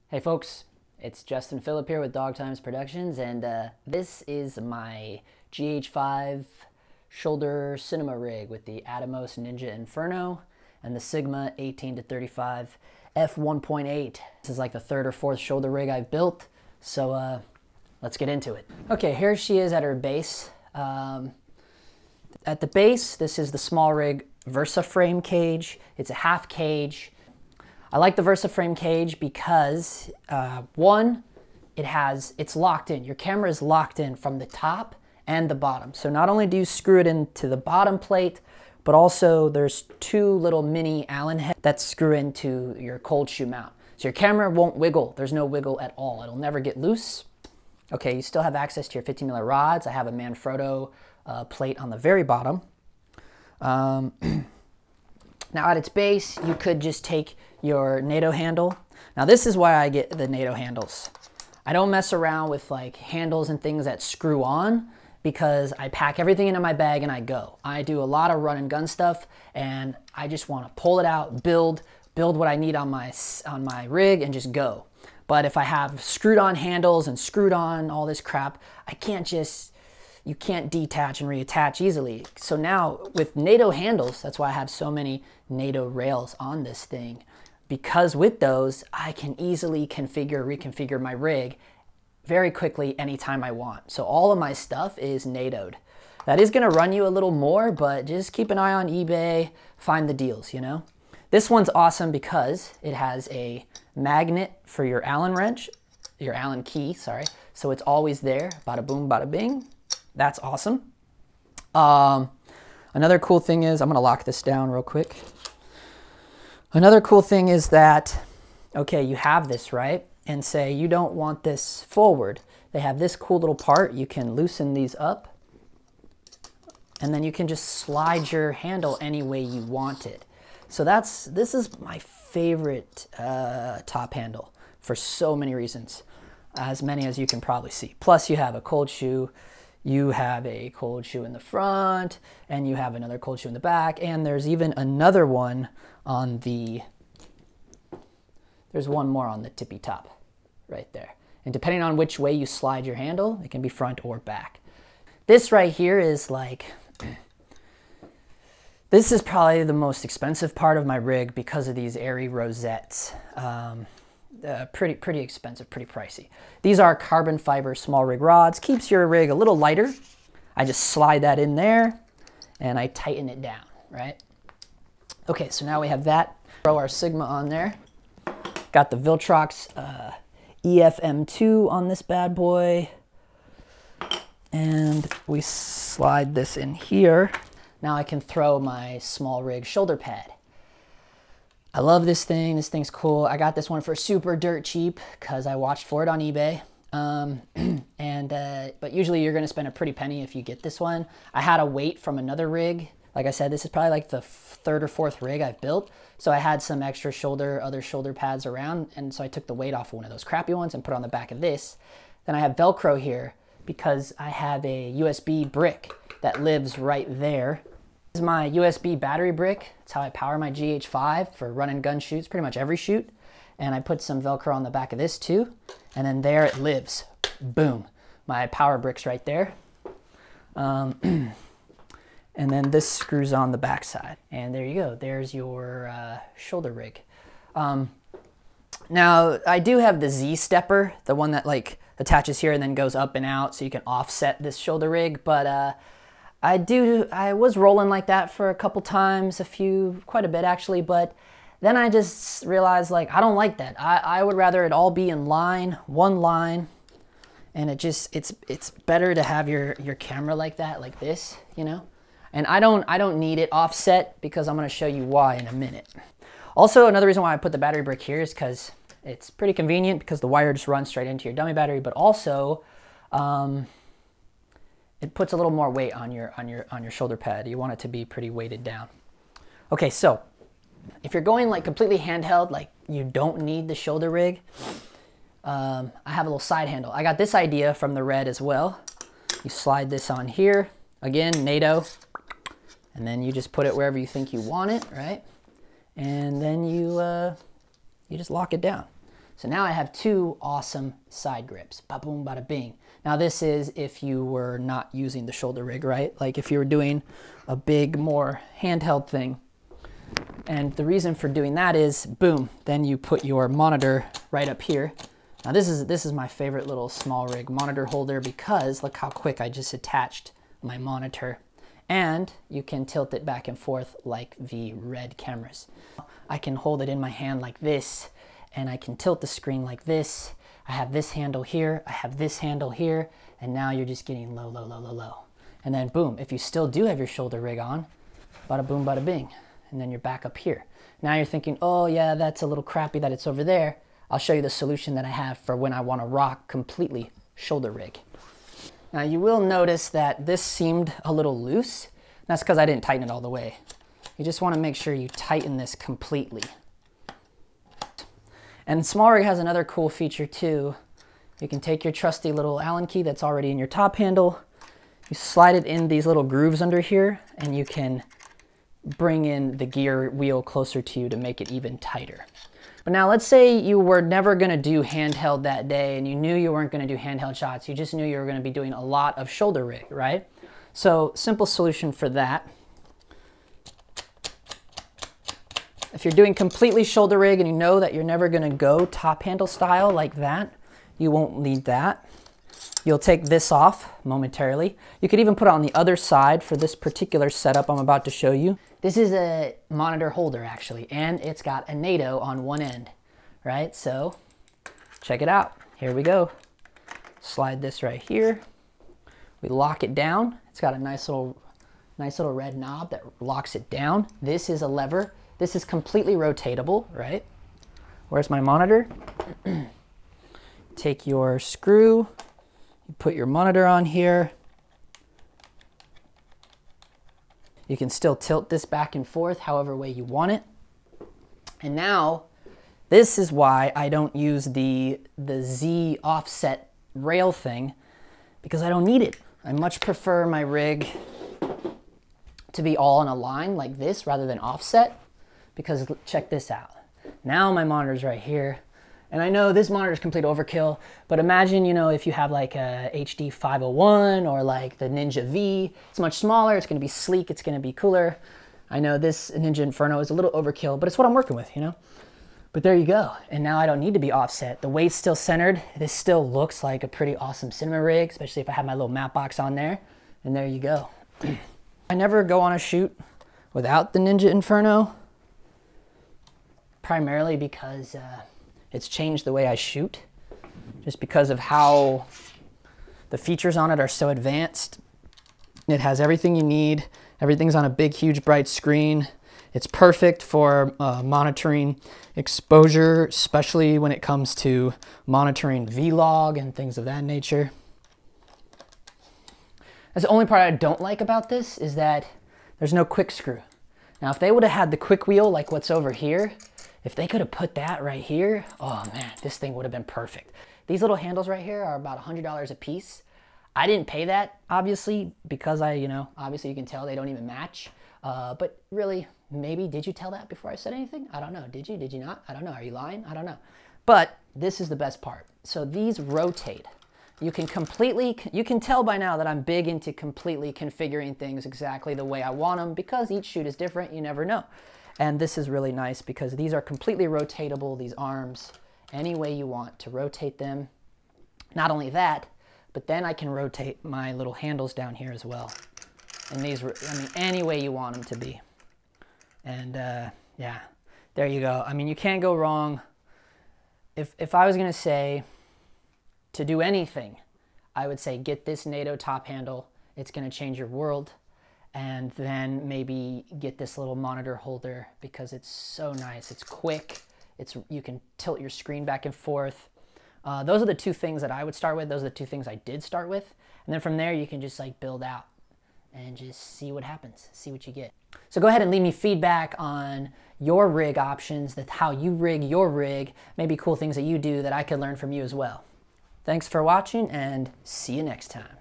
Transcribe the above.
Hey folks, it's Justin Phillip here with Dog Times Productions, and this is my GH5 shoulder cinema rig with the Atomos Ninja Inferno and the Sigma 18-35 f1.8. This is like the third or fourth shoulder rig I've built, so let's get into it. Okay, here she is at her base. At the base, this is the SmallRig VersaFrame cage. It's a half cage. I like the VersaFrame cage because one, it's locked in. Your camera is locked in from the top and the bottom. So not only do you screw it into the bottom plate, but also there's two little mini Allen heads that screw into your cold shoe mount. So your camera won't wiggle. There's no wiggle at all. It'll never get loose. Okay, you still have access to your 15mm rods. I have a Manfrotto plate on the very bottom. Now at its base, you could just take your NATO handle. Now this is why I get the NATO handles. I don't mess around with like handles and things that screw on because I pack everything into my bag and I go. I do a lot of run and gun stuff and I just want to pull it out, build what I need on my rig and just go. But if I have screwed on handles and screwed on all this crap, you can't detach and reattach easily. So now with NATO handles, that's why I have so many NATO rails on this thing, because with those, I can easily reconfigure my rig very quickly anytime I want. So all of my stuff is NATO'd. That is gonna run you a little more, but just keep an eye on eBay, find the deals, you know? This one's awesome because it has a magnet for your Allen wrench, your Allen key, sorry. So it's always there, bada boom, bada bing. That's awesome. Another cool thing is, I'm gonna lock this down real quick. Another cool thing is that, okay, you have this, right? And say you don't want this forward. They have this cool little part. You can loosen these up and then you can just slide your handle any way you want it. So this is my favorite top handle for so many reasons, as many as you can probably see. Plus you have a cold shoe. You have a cold shoe in the front, and you have another cold shoe in the back, and there's even another one on there's one more on the tippy top, right there. And depending on which way you slide your handle, it can be front or back. This right here is like, this is probably the most expensive part of my rig because of these airy rosettes. Pretty expensive, pretty pricey. These are carbon fiber SmallRig rods. Keeps your rig a little lighter. I just slide that in there and I tighten it down, right? Okay, so now we have that. Throw our Sigma on there. Got the Viltrox EFM2 on this bad boy. And we slide this in here. Now I can throw my SmallRig shoulder pad. I love this thing. This thing's cool. I got this one for super dirt cheap because I watched for it on eBay. But usually you're gonna spend a pretty penny if you get this one. I had a weight from another rig. Like I said, this is probably like the third or fourth rig I've built. So I had some extra other shoulder pads around. And so I took the weight off of one of those crappy ones and put it on the back of this. Then I have Velcro here because I have a USB brick that lives right there. This is my USB battery brick. That's how I power my GH5 for run and gun shoots, pretty much every shoot. And I put some Velcro on the back of this too. And then there it lives. Boom. My power brick's right there. And then this screws on the back side. And there you go. There's your shoulder rig. Now, I do have the Z stepper, the one that like attaches here and then goes up and out so you can offset this shoulder rig. But I was rolling like that for a couple times, quite a bit actually, but then I just realized like, I don't like that. I would rather it all be in line, one line, and it's better to have your camera like that, like this, you know? And I don't need it offset because I'm gonna show you why in a minute. Also, another reason why I put the battery brick here is because it's pretty convenient because the wire just runs straight into your dummy battery, but also, it puts a little more weight on your shoulder pad. You want it to be pretty weighted down. Okay, so if you're going like completely handheld, like you don't need the shoulder rig, I have a little side handle. I got this idea from the Red as well. You slide this on here, again, NATO, and then you just put it wherever you think you want it, right? And then you just lock it down. So now I have two awesome side grips. Ba-boom, bada bing. Now this is if you were not using the shoulder rig, right? Like if you were doing a big, more handheld thing. And the reason for doing that is, boom, then you put your monitor right up here. Now this is my favorite little SmallRig monitor holder because look how quick I just attached my monitor. And you can tilt it back and forth like the Red cameras. I can hold it in my hand like this, and I can tilt the screen like this. I have this handle here, I have this handle here, and now you're just getting low, low, low, low, low. And then boom, if you still do have your shoulder rig on, bada boom, bada bing, and then you're back up here. Now you're thinking, oh yeah, that's a little crappy that it's over there. I'll show you the solution that I have for when I want to rock completely shoulder rig. Now you will notice that this seemed a little loose. That's because I didn't tighten it all the way. You just want to make sure you tighten this completely. And SmallRig has another cool feature too. You can take your trusty little Allen key that's already in your top handle, you slide it in these little grooves under here, and you can bring in the gear wheel closer to you to make it even tighter. But now let's say you were never gonna do handheld that day and you knew you weren't gonna do handheld shots, you just knew you were gonna be doing a lot of shoulder rig, right? So simple solution for that. If you're doing completely shoulder rig and you know that you're never gonna go top handle style like that, you won't need that. You'll take this off momentarily. You could even put it on the other side for this particular setup I'm about to show you. This is a monitor holder actually, and it's got a NATO on one end, right? So check it out. Here we go. Slide this right here. We lock it down. It's got a nice little red knob that locks it down. This is a lever. This is completely rotatable, right? Where's my monitor? Take your screw, you put your monitor on here. You can still tilt this back and forth however way you want it. And now, this is why I don't use the Z offset rail thing, because I don't need it. I much prefer my rig to be all in a line like this rather than offset, because check this out. Now my monitor's right here. And I know this monitor is complete overkill, but imagine, you know, if you have like a HD 501 or like the Ninja V, it's much smaller, it's gonna be sleek, it's gonna be cooler. I know this Ninja Inferno is a little overkill, but it's what I'm working with, you know? But there you go. And now I don't need to be offset. The weight's still centered. This still looks like a pretty awesome cinema rig, especially if I have my little matte box on there. And there you go. I never go on a shoot without the Ninja Inferno, primarily because it's changed the way I shoot, just because of how the features on it are so advanced. It has everything you need. Everything's on a big, huge, bright screen. It's perfect for monitoring exposure, especially when it comes to monitoring vlog and things of that nature. That's the only part I don't like about this, is that there's no quick screw. Now, if they would have had the quick wheel like what's over here, if they could have put that right here, oh man, this thing would have been perfect. These little handles right here are about $100 a piece. I didn't pay that, obviously, because obviously you can tell they don't even match. But really, maybe, did you tell that before I said anything? I don't know. Did you? Did you not? I don't know. Are you lying? I don't know. But this is the best part. So these rotate. You can tell by now that I'm big into completely configuring things exactly the way I want them, because each shoot is different. You never know. And this is really nice because these are completely rotatable, these arms, any way you want to rotate them. Not only that, but then I can rotate my little handles down here as well. And these, I mean, any way you want them to be. And yeah, there you go. I mean, you can't go wrong. If I was gonna say to do anything, I would say get this NATO top handle. It's gonna change your world. And then maybe get this little monitor holder because it's so nice. It's quick. You can tilt your screen back and forth. Those are the two things that I would start with. Those are the two things I did start with. And then from there, you can just like build out and just see what happens, see what you get. So go ahead and leave me feedback on your rig options, how you rig your rig, maybe cool things that you do that I could learn from you as well. Thanks for watching, and see you next time.